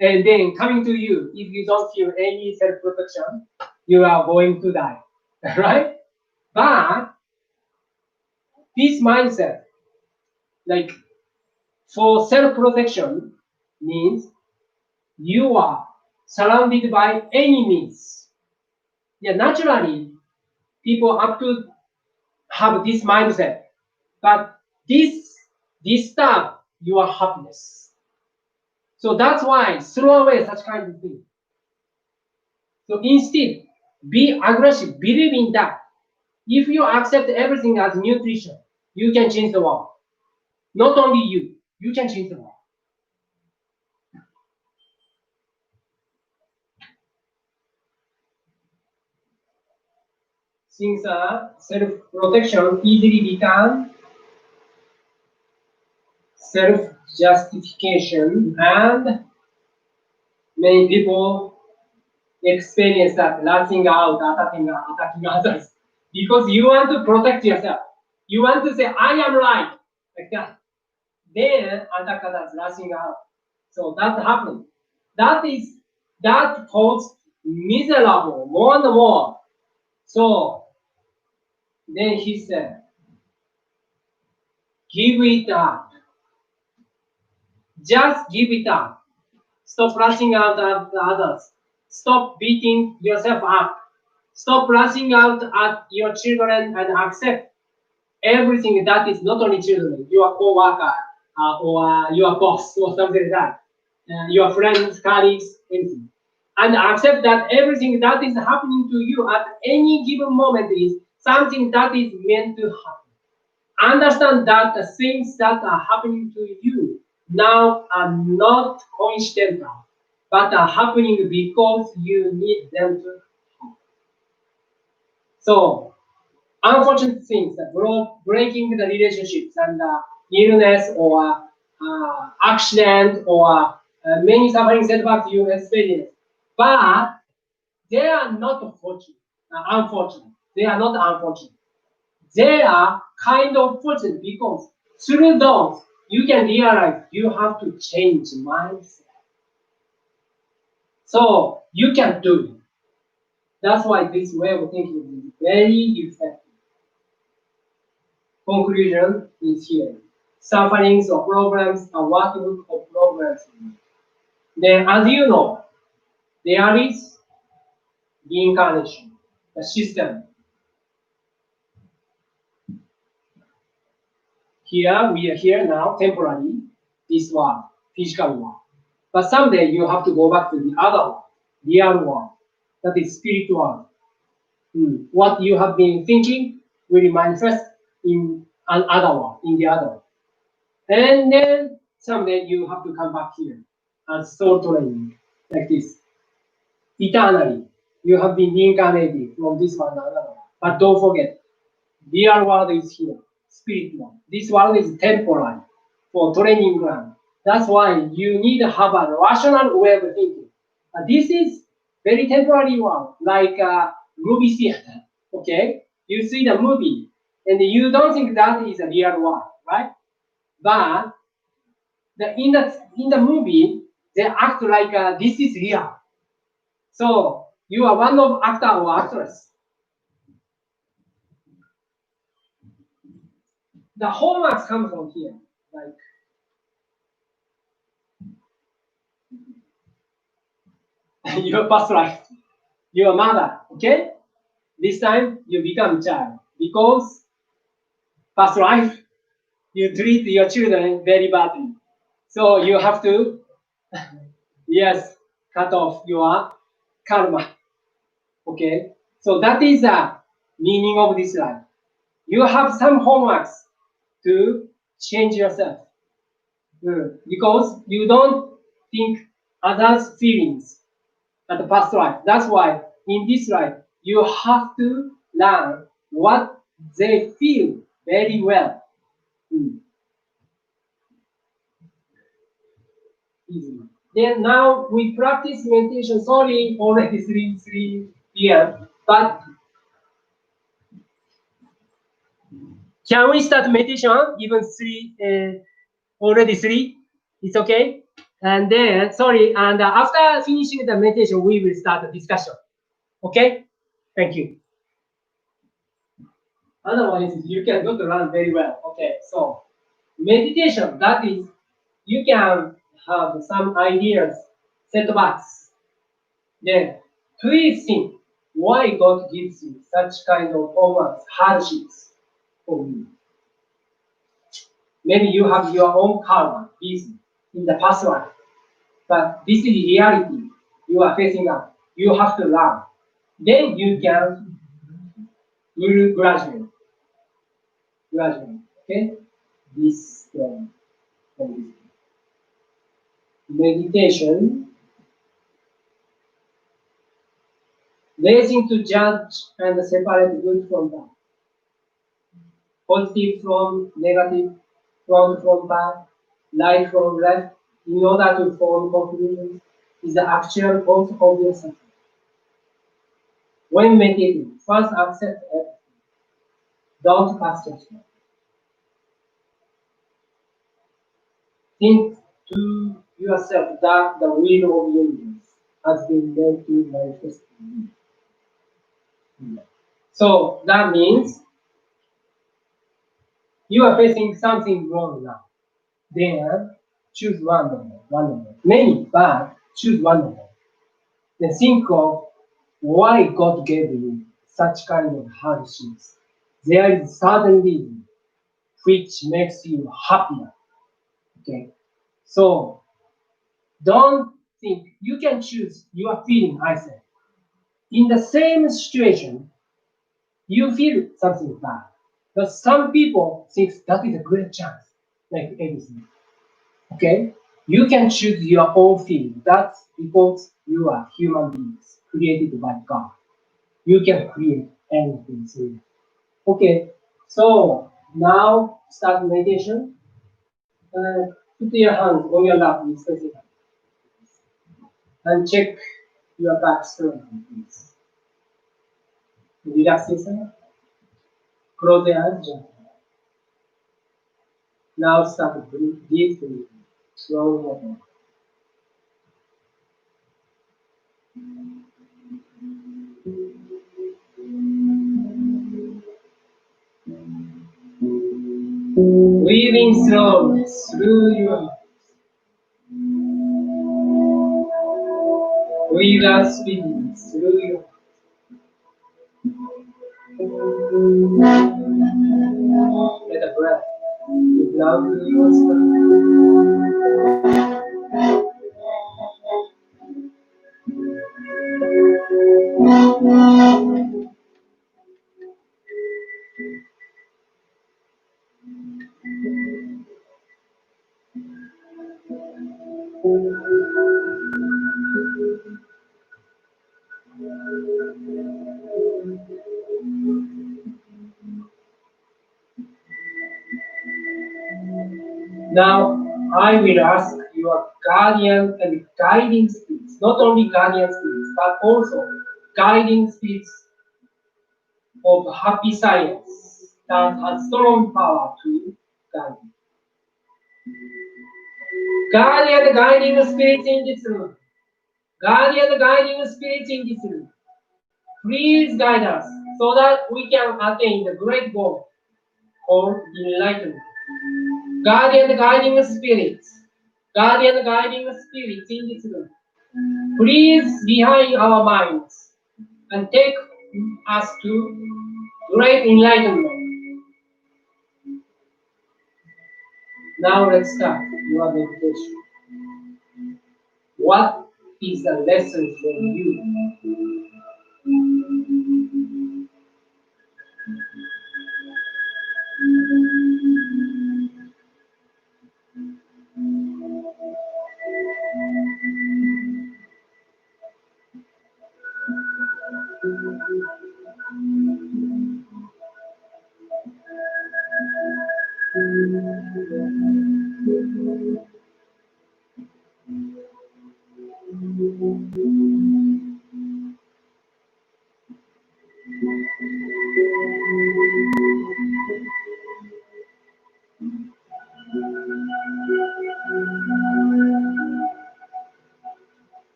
and then coming to you, if you don't feel any self-protection, you are going to die, right? But this mindset, like for self-protection, means you are surrounded by enemies. Yeah, naturally, people have to have this mindset, but this disturb your happiness. So that's why throw away such kind of thing. So instead, be aggressive, believe in that. If you accept everything as nutrition, you can change the world. Not only you, you can change the world. Since self-protection easily become self-justification, and many people experience that lashing out, attacking others, because you want to protect yourself. You want to say, I am right, like that. Then attack others, lashing out. So that happened. That caused miserable more and more. So then he said, give it up. Just give it up. Stop lashing out at others. Stop beating yourself up. Stop lashing out at your children and accept everything that is not only children, your co-worker or your boss or something like that, your friends, colleagues, anything. And accept that everything that is happening to you at any given moment is something that is meant to happen. Understand that the things that are happening to you now are not coincidental, but are happening because you need them to happen. So, unfortunate things, breaking the relationships and illness or accident or many suffering setbacks you experience, but they are not unfortunate. They are not unfortunate. They are kind of fortunate because through those you can realize you have to change mindset. So you can do it. That's why this way of thinking is very effective. Conclusion is here. Sufferings or problems are what root of problems. Then, as you know, there is reincarnation, the system. Here, we are here now, temporarily, this world, physical world. But someday you have to go back to the other world, real world, that is spiritual. What you have been thinking will manifest in another world, in the other world. And then someday you have to come back here as soul training, like this, eternally. You have been reincarnated from this one to another one. But don't forget, real world is here, spirit world. This world is temporary for training ground. That's why you need to have a rational way of thinking. This is very temporary one, like a movie theater. Okay, you see the movie, and you don't think that is a real world, right? But in the movie, they act like this is real. So you are one of actor or actress. The hallmarks come from here, like your past life, your mother. Okay, this time you become child because past life you treat your children very badly. So you have to, yes, cut off your karma. Okay, so that is the meaning of this life. You have some homeworks to change yourself. Because you don't think others' feelings at the past life. That's why in this life you have to learn what they feel very well. Mm. Easy. Then now we practice meditation. Sorry, already 3 p.m. But can we start meditation? Even already 3. It's okay. And then sorry, and after finishing the meditation, we will start the discussion. Okay? Thank you. Otherwise, you cannot run very well. Okay, so meditation, that is, you can have some ideas, setbacks. Then, please think why God gives you such kind of problems, hardships for you. Maybe you have your own karma busy in the past life, but this is reality you are facing up. You have to learn. Then you can gradually. Okay? This meditation, raising to judge and separate good from bad, positive from negative, front from back, right from left, in order to form conclusions, is the actual cause of your suffering. When meditating, first accept everything. Don't pass judgment. Think to yourself that the will of the universe has been made to manifest in you. So that means you are facing something wrong now. Then choose one of them. Many, but choose one of them. Then think of why God gave you such kind of hardships. There is certain reason which makes you happier. Okay. So don't think you can choose your feeling, I said. In the same situation, you feel something bad. But some people think that is a great chance, like anything. Okay? You can choose your own feeling. That's because you are human beings created by God. You can create anything. Okay, so now start meditation. Put your hands on your lap, please. And check your back strength, please. Relaxation. Close your eyes gently. Now start deep breathing. Slowly. Breathing slowly through your mouth. Breathe out speedily through your mouth. Let the breath move down to your spine. Now, I will ask your guardian and guiding spirits, not only guardian spirits, but also guiding spirits of happy science that has strong power to guide. Guardian guiding spirits in this room. Guardian guiding spirits in this room. Please guide us so that we can attain the great goal of enlightenment. Guardian guiding spirits. Guardian guiding spirits in this room. Please behind our minds and take us to great enlightenment. Now let's start your meditation. What is the lesson for you?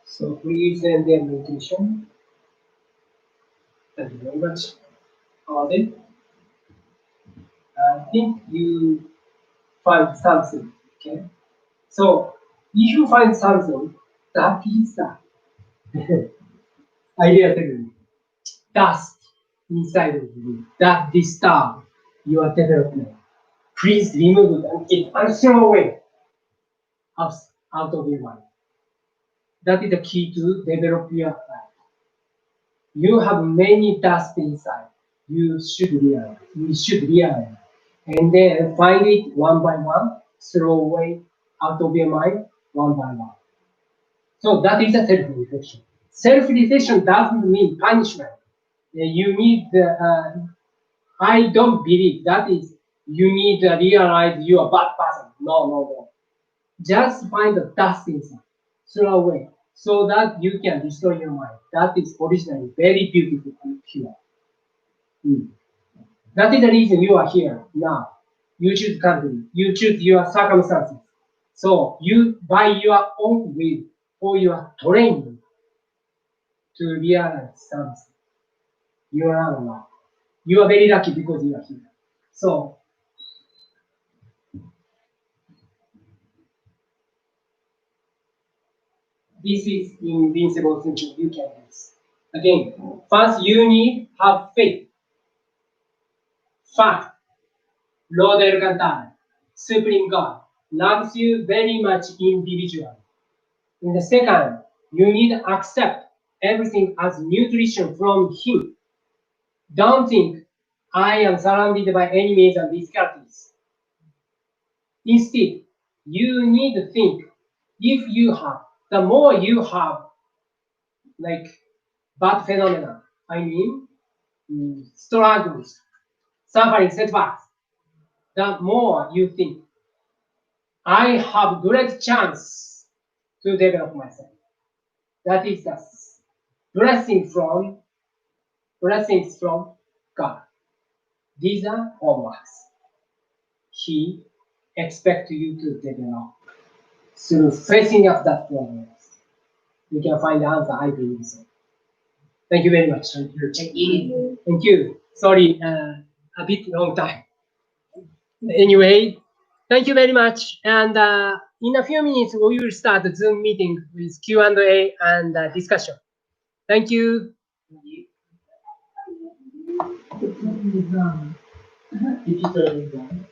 So please end the meditation. Thank you very much. Audit. I think you find something. Okay. So if you find something, that is the idea technique. Dust inside of you that disturb your development. Please remove it and throw away out of your mind. That is the key to develop your life. You have many dust inside. You should realize. You should realize. And then find it one by one, throw away out of your mind one by one. So that is a self-reflection. Self-reflection doesn't mean punishment. You need, I don't believe that is, you need to realize you are a bad person. No. Just find the dust inside, throw away, so that you can destroy your mind. That is originally very beautiful and pure. That is the reason you are here now. You choose country, you choose your circumstances. So you, by your own will, or your training, to realize something. You are alive. You are very lucky because you are here. So this is invincible thinking. You can do this. Again, first you need have faith. Fact. Lord El Gandar, Supreme God, loves you very much individually. In the second, you need to accept everything as nutrition from Him. Don't think, I am surrounded by enemies and difficulties. Instead, you need to think, if you have, the more you have, like, bad phenomena, I mean, struggles, suffering, setbacks, the more you think, I have great chance to develop myself. That is the blessings from God. These are homeworks. He expects you to develop through facing up that problem. You can find the answer, I believe so. Thank you very much. Thank you. Thank you. Sorry, a bit long time. Anyway, thank you very much. And in a few minutes, we will start the Zoom meeting with Q&A and discussion. Thank you. Digital exam.